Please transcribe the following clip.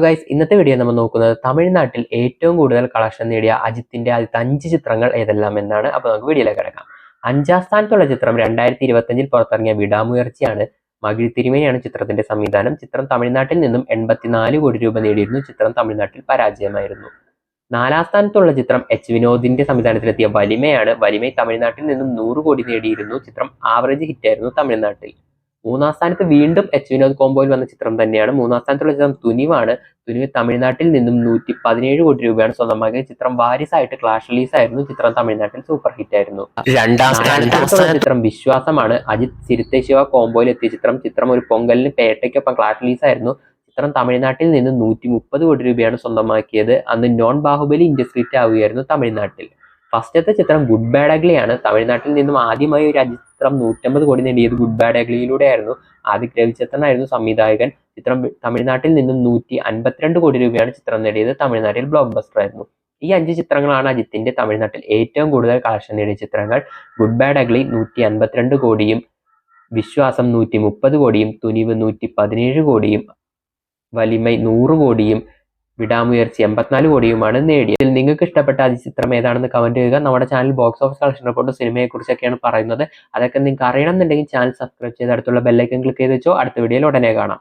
Guys, ഇന്നത്തെ video നമ്മൾ നോക്കുന്നത് തമിഴ്നാട്ടിൽ ഏറ്റവും കൂടുതൽ കളക്ഷൻ നേടിയ അജിത്തിന്റെ ആദ്യത്തെ 5 ചിത്രങ്ങൾ ഏതെല്ലാം എന്നാണ്. അപ്പോൾ നമുക്ക് വീഡിയോയിലേക്ക് കിടക്കാം. 5ാം സ്ഥാനത്തുള്ള ചിത്രം 2025 പുറത്തിറങ്ങിയ വിടാമുയർച്ചയാണ്. മകിഴ് തിരുമേനിയാണ് ചിത്രത്തിന്റെ സംവിധാനം. ചിത്രം തമിഴ്നാട്ടിൽ നിന്നും 84 കോടി രൂപ നേടിയിരുന്നു. ചിത്രം തമിഴ്നാട്ടിൽ പരാജയമായിരുന്നു. 4ാം സ്ഥാനത്തുള്ള ചിത്രം എച്ച് വിനോദിന്റെ സംവിധാനത്തിലെത്തിയ വലിമയാണ്. വലിമ തമിഴ്നാട്ടിൽ നിന്നും 100 കോടി നേടിയിരുന്നു. ചിത്രം ആവറേജ് ഹിറ്റായിരുന്നു തമിഴ്നാട്ടിൽ. 3ാം സ്ഥാനത്ത് വീണ്ടും എച്ച് വിനോദ് കോംബോയിൽ വന്ന ചിത്രം തന്നെയാണ്. 3ാം സ്ഥാനത്തുള്ള ചിത്രം തുനിവാണ്. തുനിവ് തമിഴ്നാട്ടിൽ നിന്നും 117 കോടി രൂപയാണ് സ്വന്തമാക്കിയ ചിത്രം. വാരിസായിട്ട് ക്ലാഷ് റിലീസ് ആയിരുന്നു. ചിത്രം തമിഴ്നാട്ടിൽ സൂപ്പർ ഹിറ്റ് ആയിരുന്നു. 2ാം സ്ഥാനത്തുള്ള ചിത്രം വിശ്വാസമാണ്. അജിത് സിരുത്തെ ശിവ കോംബോയിൽ എത്തിയ ചിത്രം. ചിത്രം ഒരു പൊങ്കലിന് പേട്ടയ്ക്കൊപ്പം ക്ലാഷ് റിലീസ് ആയിരുന്നു. ചിത്രം തമിഴ്നാട്ടിൽ നിന്ന് 130 കോടി രൂപയാണ് സ്വന്തമാക്കിയത്. അന്ന് നോൺ ബാഹുബലി ഇൻഡസ്ട്രീറ്റ് ആവുകയായിരുന്നു തമിഴ്നാട്ടിൽ. ഫസ്റ്റത്തെ ചിത്രം ഗുഡ് ബാഡ് അഗ്ലിയാണ്. തമിഴ്നാട്ടിൽ നിന്നും ആദ്യമായി ഒരു അജിത് ചിത്രം 150 കോടി നേടിയത് ഗുഡ് ബാഡ് അഗ്ലിയിലൂടെ ആയിരുന്നു. ആദിക് രവിചന്ദ്രനായിരുന്നു സംവിധായകൻ. ചിത്രം തമിഴ്നാട്ടിൽ നിന്നും 152 കോടി രൂപയാണ് ചിത്രം നേടിയത്. തമിഴ്നാട്ടിൽ ബ്ലോക്ക് ബസ്റ്റർ ആയിരുന്നു. ഈ 5 ചിത്രങ്ങളാണ് അജിത്തിന്റെ തമിഴ്നാട്ടിൽ ഏറ്റവും കൂടുതൽ കളക്ഷൻ നേടിയ ചിത്രങ്ങൾ. ഗുഡ് ബാഡ് അഗ്ലി 152 കോടിയും, വിശ്വാസം 130 കോടിയും, തുനിവ് 117 കോടിയും, വലിമൈ 100 കോടിയും, വിടാമുയർച്ചി 84 കോടിയുമാണ് നേടിയത്. നിങ്ങൾക്ക് ഇഷ്ടപ്പെട്ട ആ ചിത്രം ഏതാണെന്ന് കമന്റ് ചെയ്യുക. നമ്മുടെ channel box office collection report സിനിമയെ കുറിച്ചൊക്കെയാണ് പറയുന്നത്. അതൊക്കെ നിങ്ങൾക്ക് അറിയണമെന്നുണ്ടെങ്കിൽ ചാനൽ സബ്സ്ക്രൈബ് ചെയ്ത് അടുത്തുള്ള ബെല്ലൈക്കൺ ക്ലിക്ക് ചെയ്ത് വെച്ചോ. അടുത്ത വീഡിയോയിൽ ഉടനെ കാണാം.